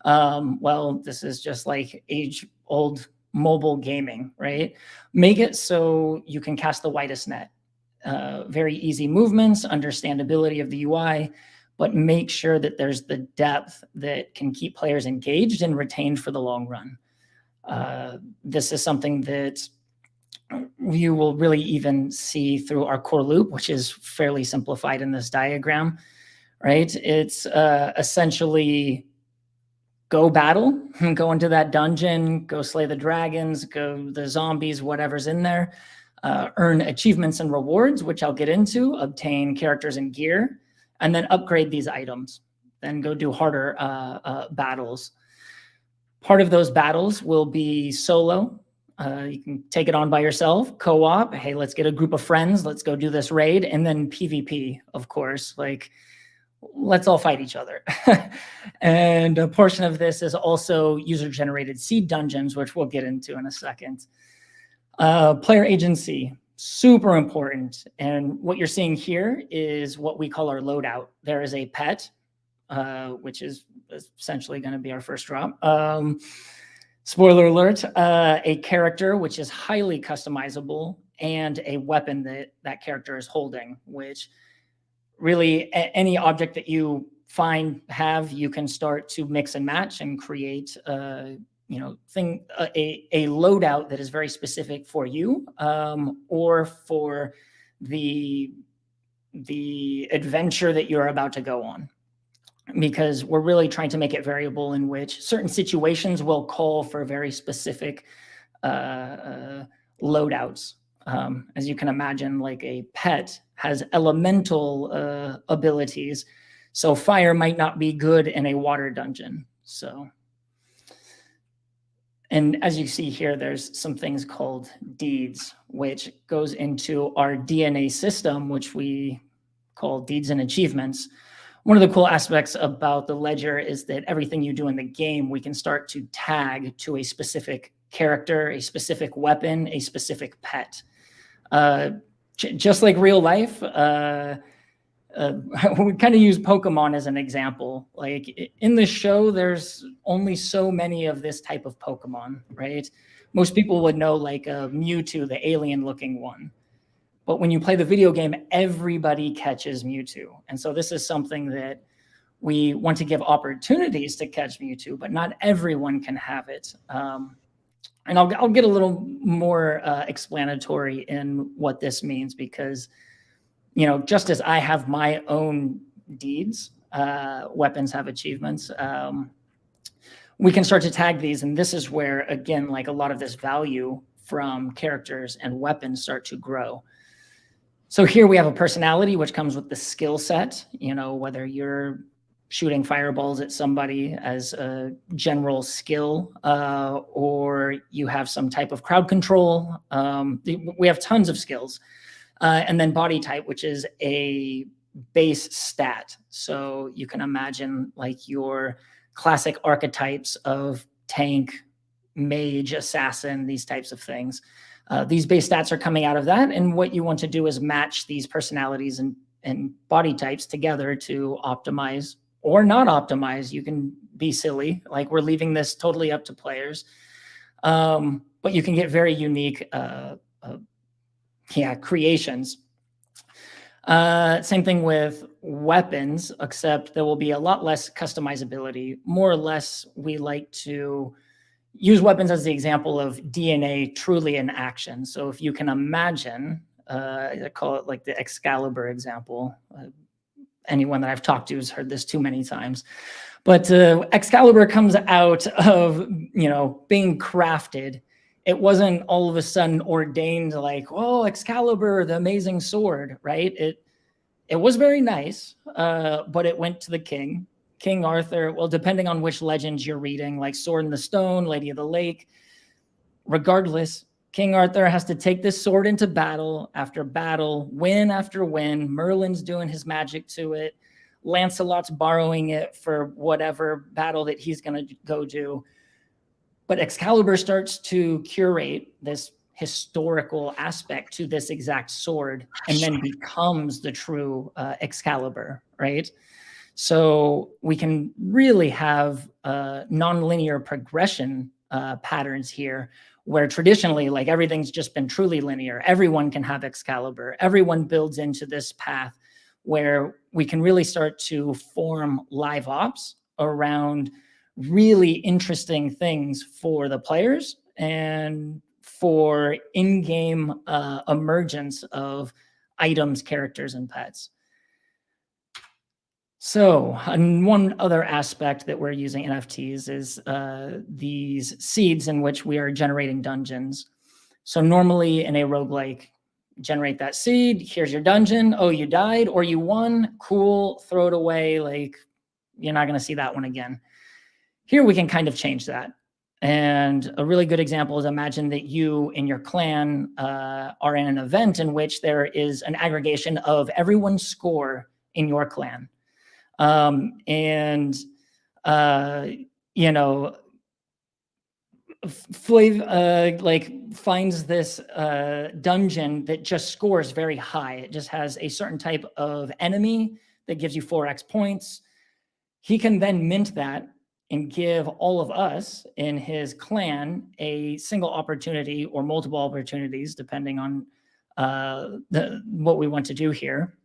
well, this is just like age-old mobile gaming, right? Make it so you can cast the widest net. Very easy movements, understandability of the UI, but make sure that there's the depth that can keep players engaged and retained for the long run. This is something that you will really even see through our core loop, which is fairly simplified in this diagram, right? It's essentially go battle, go into that dungeon, go slay the dragons, go the zombies, whatever's in there, earn achievements and rewards, which I'll get into, obtain characters and gear, and then upgrade these items. Then go do harder battles. Part of those battles will be solo. You can take it on by yourself, co-op. Hey, let's get a group of friends. Let's go do this raid. And then PvP, of course. Like, let's all fight each other. And a portion of this is also user-generated seed dungeons, which we'll get into in a second. Player agency, super important. And what you're seeing here is what we call our loadout. There is a pet, which is essentially going to be our first drop. Spoiler alert, a character, which is highly customizable, and a weapon that that character is holding, which really any object that you you can start to mix and match and create a loadout that is very specific for you, or for the adventure that you're about to go on. Because we're really trying to make it variable, in which certain situations will call for very specific loadouts. As you can imagine, like a pet has elemental abilities, so fire might not be good in a water dungeon. So, and as you see here, there's some things called deeds, which goes into our DNA system, which we call deeds and achievements. One of the cool aspects about the ledger is that everything you do in the game, we can start to tag to a specific character, a specific weapon, a specific pet. Just like real life, we kind of use Pokemon as an example. Like in the show, there's only so many of this type of Pokemon, right? Most people would know like a Mewtwo, the alien looking one. But when you play the video game, everybody catches Mewtwo. And so this is something that we want to give opportunities to catch Mewtwo, but not everyone can have it. And I'll get a little more explanatory in what this means, because, you know, just as I have my own deeds, weapons have achievements, we can start to tag these. And this is where, again, like a lot of this value from characters and weapons start to grow. So here we have a personality, which comes with the skill set, you know, whether you're shooting fireballs at somebody as a general skill, or you have some type of crowd control. We have tons of skills. And then body type, which is a base stat. So you can imagine like your classic archetypes of tank, mage, assassin, these types of things. These base stats are coming out of that. And what you want to do is match these personalities and body types together to optimize or not optimize. You can be silly, like we're leaving this totally up to players. But you can get very unique creations. Same thing with weapons, except there will be a lot less customizability. More or less, we like to use weapons as the example of DNA truly in action. So if you can imagine, I call it like the Excalibur example. Anyone that I've talked to has heard this too many times. But Excalibur comes out of, you know, being crafted. It wasn't all of a sudden ordained like, oh, Excalibur, the amazing sword, right? It was very nice, but it went to the king. King Arthur, well, depending on which legends you're reading, like Sword in the Stone, Lady of the Lake, regardless, King Arthur has to take this sword into battle after battle, win after win. Merlin's doing his magic to it. Lancelot's borrowing it for whatever battle that he's going to go do. But Excalibur starts to curate this historical aspect to this exact sword and then becomes the true Excalibur, right? So we can really have nonlinear progression patterns here, where traditionally, like everything's just been truly linear. Everyone can have Excalibur. Everyone builds into this path where we can really start to form live ops around really interesting things for the players and for in-game emergence of items, characters, and pets. So, and one other aspect that we're using NFTs is these seeds in which we are generating dungeons. So normally in a roguelike, generate that seed, here's your dungeon, oh, you died or you won, cool, throw it away, like you're not gonna see that one again. Here we can kind of change that. And a really good example is imagine that you and your clan are in an event in which there is an aggregation of everyone's score in your clan. And you know, Flav like finds this dungeon that just scores very high. It just has a certain type of enemy that gives you 4x points. He can then mint that and give all of us in his clan a single opportunity or multiple opportunities, depending on what we want to do here,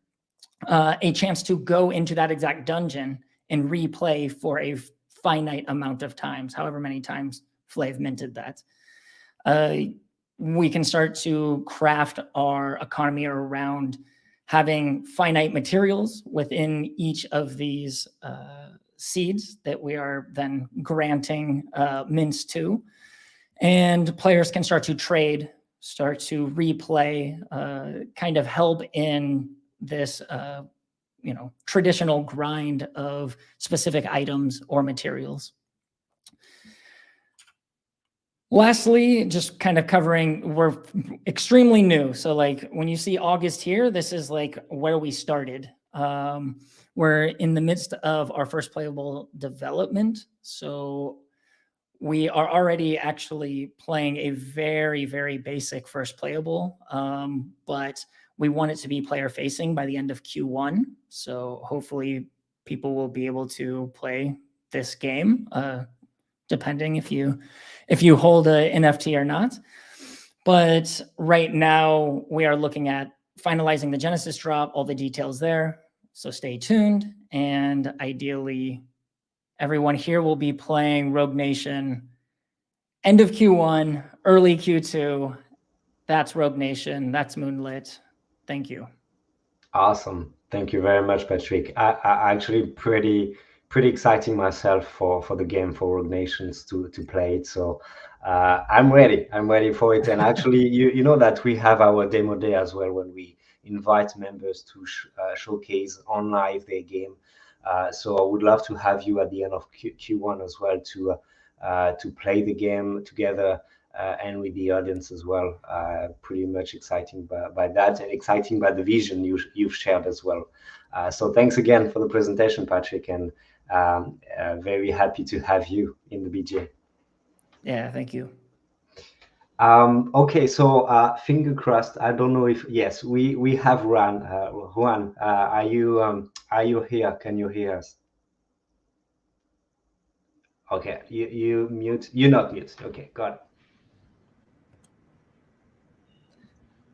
a chance to go into that exact dungeon and replay for a finite amount of times, however many times Flav minted that. We can start to craft our economy around having finite materials within each of these seeds that we are then granting mints to. And players can start to trade, start to replay, kind of help in this traditional grind of specific items or materials. Lastly, just kind of covering, we're extremely new. So like when you see August here, this is like where we started. We're in the midst of our first playable development. So we are already actually playing a very, very basic first playable, but we want it to be player facing by the end of Q1. So hopefully people will be able to play this game, depending if you hold an NFT or not. But right now we are looking at finalizing the Genesis drop, all the details there. So stay tuned. And ideally, everyone here will be playing Rogue Nation end of Q1, early Q2. That's Rogue Nation. That's Moonlit. Thank you. Awesome. Thank you very much, Patrick. I actually pretty exciting myself for the game, for Rogue Nations to play it. So I'm ready for it. And actually, you know that we have our demo day as well, when we invite members to showcase on live their game. So I would love to have you at the end of Q1 as well to play the game together and with the audience as well. Pretty much exciting by that, and exciting by the vision you've shared as well. So thanks again for the presentation, Patrick, and very happy to have you in the BGA. Yeah, thank you. Okay, so finger crossed. I don't know if yes, we have Juan. Juan, are you here? Can you hear us? Okay, you mute. You're not mute. Okay, got it.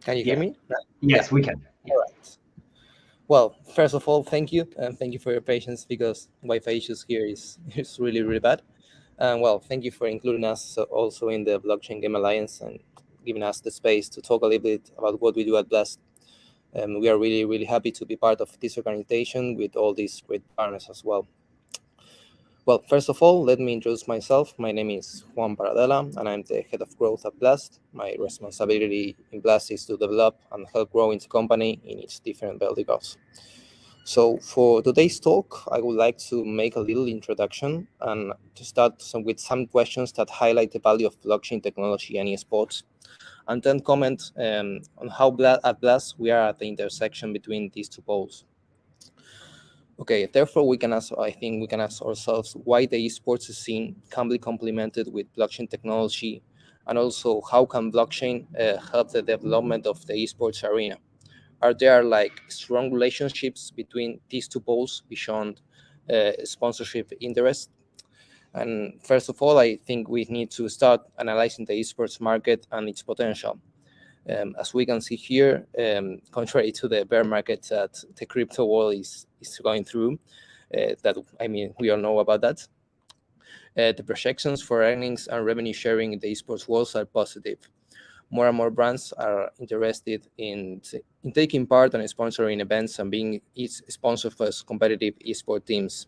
Can you hear me? Yes, we can. All right. Well, first of all, thank you, and thank you for your patience, because Wi-Fi issues here is really, really bad. Well, thank you for including us also in the Blockchain Game Alliance and giving us the space to talk a little bit about what we do at Blast. We are really, really happy to be part of this organization with all these great partners as well. Well, first of all, let me introduce myself. My name is Juan Paradela, and I'm the head of growth at Blast. My responsibility in Blast is to develop and help grow the company in its different verticals. So for today's talk, I would like to make a little introduction and to start with some questions that highlight the value of blockchain technology and esports, and then comment on how at Blast we are at the intersection between these two poles. Okay, therefore I think we can ask ourselves why the esports scene can be complemented with blockchain technology, and also how can blockchain help the development of the esports arena? Are there like strong relationships between these two poles beyond sponsorship interest? And first of all, I think we need to start analyzing the esports market and its potential. As we can see here, contrary to the bear market that the crypto world is going through, we all know about that. The projections for earnings and revenue sharing in the esports world are positive. More and more brands are interested in taking part and sponsoring events and being sponsor for competitive esport teams.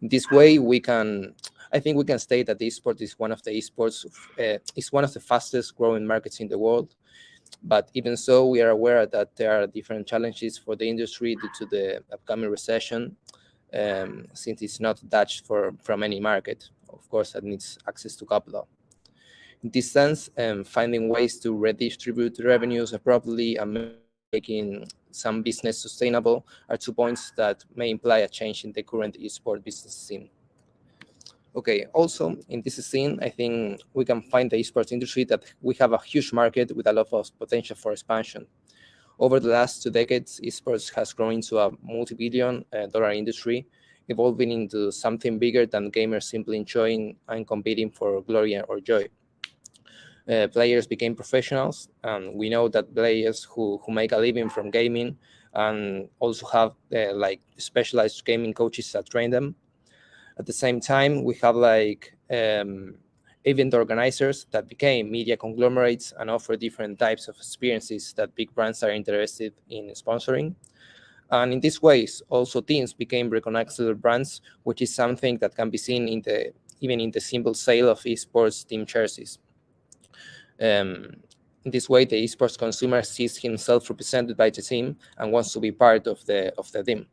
In this way, I think we can state that the esport is one of the fastest growing markets in the world. But even so, we are aware that there are different challenges for the industry due to the upcoming recession, since it's not detached from any market. Of course, that needs access to capital. In this sense, finding ways to redistribute revenues appropriately and making some business sustainable are 2 points that may imply a change in the current esport business scene. Okay, also in this scene, I think we can find the esports industry that we have a huge market with a lot of potential for expansion. Over the last 2 decades, esports has grown into a multi-billion dollar industry, evolving into something bigger than gamers simply enjoying and competing for glory or joy. Players became professionals, and we know that players who make a living from gaming and also have like specialized gaming coaches that train them. At the same time, we have like event organizers that became media conglomerates and offer different types of experiences that big brands are interested in sponsoring. And in these ways, also teams became recognizable brands, which is something that can be seen even in the simple sale of esports team jerseys. In this way, the esports consumer sees himself represented by the team and wants to be part of the team.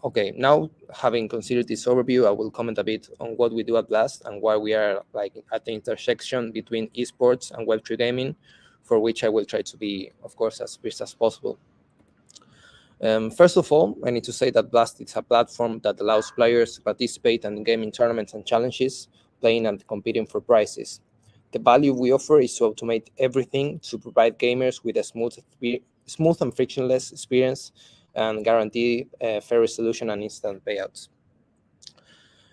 Okay, now having considered this overview, I will comment a bit on what we do at Blast and why we are like at the intersection between esports and Web3 gaming, for which I will try to be, of course, as brief as possible. First of all, I need to say that Blast is a platform that allows players to participate in gaming tournaments and challenges, playing and competing for prizes. The value we offer is to automate everything to provide gamers with a smooth and frictionless experience and guarantee fair resolution and instant payouts.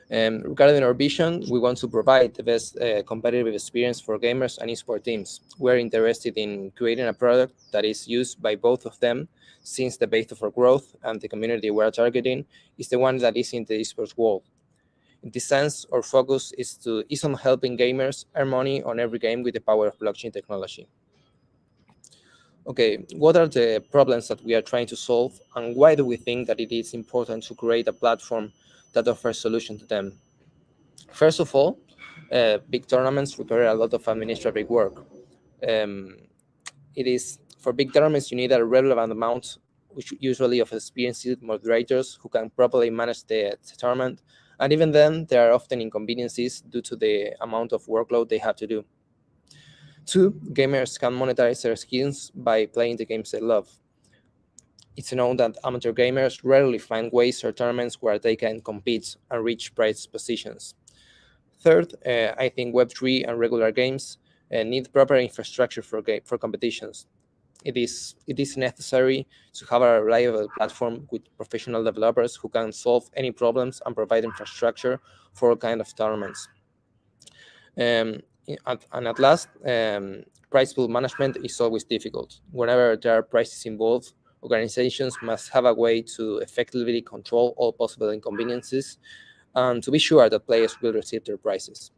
Regarding our vision, we want to provide the best competitive experience for gamers and esports teams. We're interested in creating a product that is used by both of them, since the base of our growth and the community we're targeting is the one that is in the esports world. In this sense, our focus is on helping gamers earn money on every game with the power of blockchain technology. Okay, what are the problems that we are trying to solve, and why do we think that it is important to create a platform that offers solutions to them? First of all, big tournaments require a lot of administrative work. For big tournaments, you need a relevant amount, which usually of experienced moderators who can properly manage the tournament, and even then, there are often inconveniences due to the amount of workload they have to do. 2, gamers can monetize their skills by playing the games they love. It's known that amateur gamers rarely find ways or tournaments where they can compete and reach prize positions. Third, I think Web3 and regular games need proper infrastructure for competitions. It is necessary to have a reliable platform with professional developers who can solve any problems and provide infrastructure for all kinds of tournaments. And at last, prize pool management is always difficult. Whenever there are prizes involved, organizations must have a way to effectively control all possible inconveniences and to be sure that players will receive their prizes.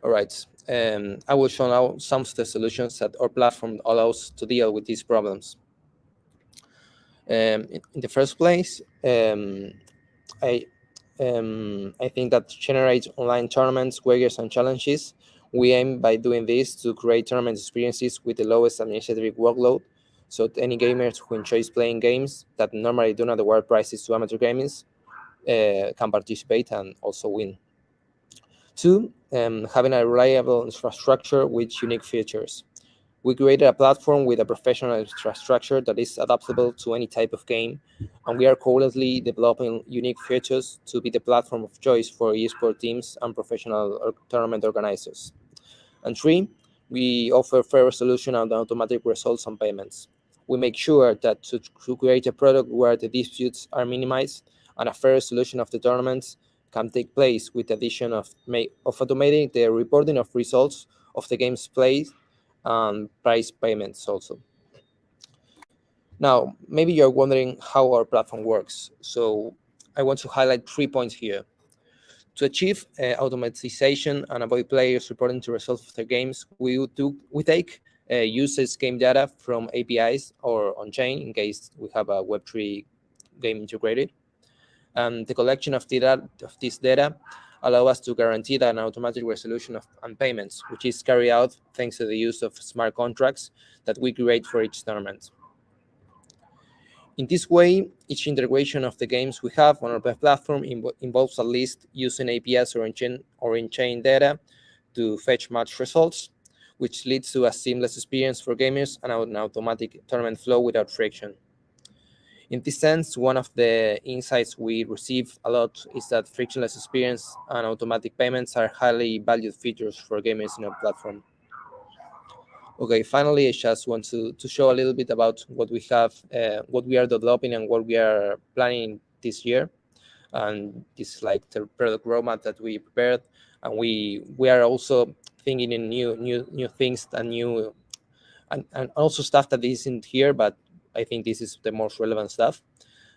All right, I will show now some of the solutions that our platform allows to deal with these problems. In the first place, I think that to generate online tournaments, wages, and challenges, we aim by doing this to create tournament experiences with the lowest administrative workload, so that any gamers who enjoys playing games that normally do not award prizes to amateur gamers can participate and also win. 2, having a reliable infrastructure with unique features. We created a platform with a professional infrastructure that is adaptable to any type of game, and we are currently developing unique features to be the platform of choice for esports teams and professional tournament organizers. And 3, we offer fair resolution and automatic results and payments. We make sure that to create a product where the disputes are minimized and a fair resolution of the tournaments can take place with the addition of automating the reporting of results of the games played and prize payments also. Now, maybe you're wondering how our platform works. So I want to highlight 3 points here. To achieve automatization and avoid players reporting the results of their games, we take users' game data from APIs or on-chain in case we have a Web3 game integrated. And the collection of this data allow us to guarantee that an automatic resolution and payments, which is carried out thanks to the use of smart contracts that we create for each tournament. In this way, each integration of the games we have on our platform involves at least using APIs or in-chain data to fetch match results. which leads to a seamless experience for gamers and an automatic tournament flow without friction. In this sense, one of the insights we receive a lot is that frictionless experience and automatic payments are highly valued features for gamers in our platform. Okay, finally, I just want to show a little bit about what we have, what we are developing and what we are planning this year. And this is like the product roadmap that we prepared. And we are also thinking in new things and new and also stuff that isn't here, but I think this is the most relevant stuff.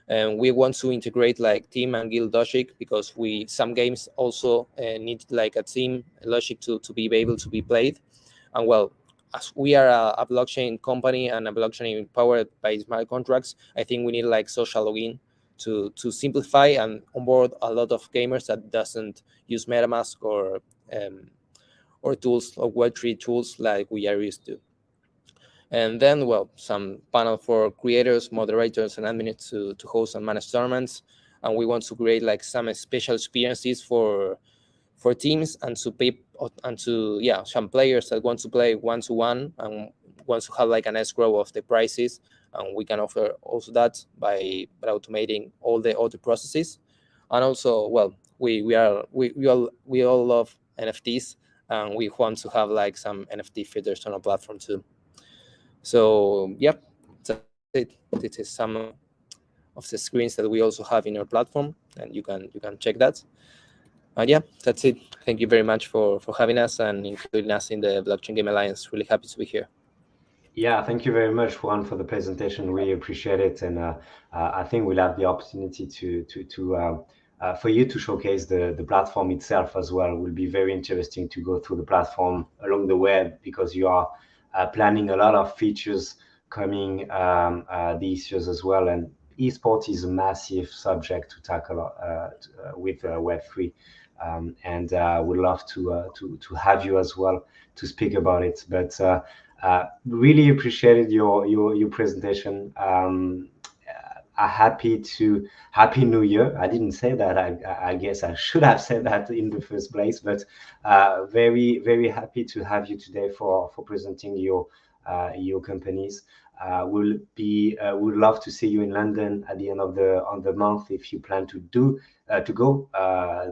And we want to integrate like team and guild logic, because some games also need like a team logic to be able to be played. And well, as we are a blockchain company and a blockchain powered by smart contracts, I think we need like social login to simplify and onboard a lot of gamers that doesn't use MetaMask or tools or Web3 tools like we are used to. And then, well, some panel for creators, moderators, and admins to host and manage tournaments. And we want to create like some special experiences for teams and some players that want to play one-to-one and wants to have like an escrow of the prices. And we can offer also that by automating all the processes. And also, well, we all love NFTs, and we want to have like some NFT features on our platform too. So yeah, that's it. This is some of the screens that we also have in our platform, and you can check that. And yeah, that's it. Thank you very much for having us and including us in the Blockchain Game Alliance. Really happy to be here. Yeah, thank you very much, Juan, for the presentation. We appreciate it, and I think we'll have the opportunity for you to showcase the platform itself as well. It will be very interesting to go through the platform along the way, because you are planning a lot of features coming these years as well. And esports is a massive subject to tackle with Web3, and we'd love to have you as well to speak about it. But really appreciated your presentation. Happy New Year. I didn't say that. I guess I should have said that in the first place. But very, very happy to have you today for presenting your companies. We'd love to see you in London at the end of the month, if you plan to go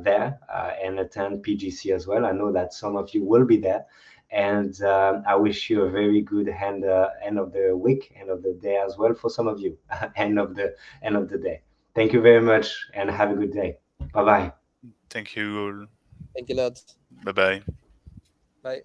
there and attend PGC as well. I know that some of you will be there. And I wish you a very good end of the week, end of the day as well for some of you. end of the day. Thank you very much, and have a good day. Bye bye. Thank you all. Thank you a lot. Bye bye. Bye.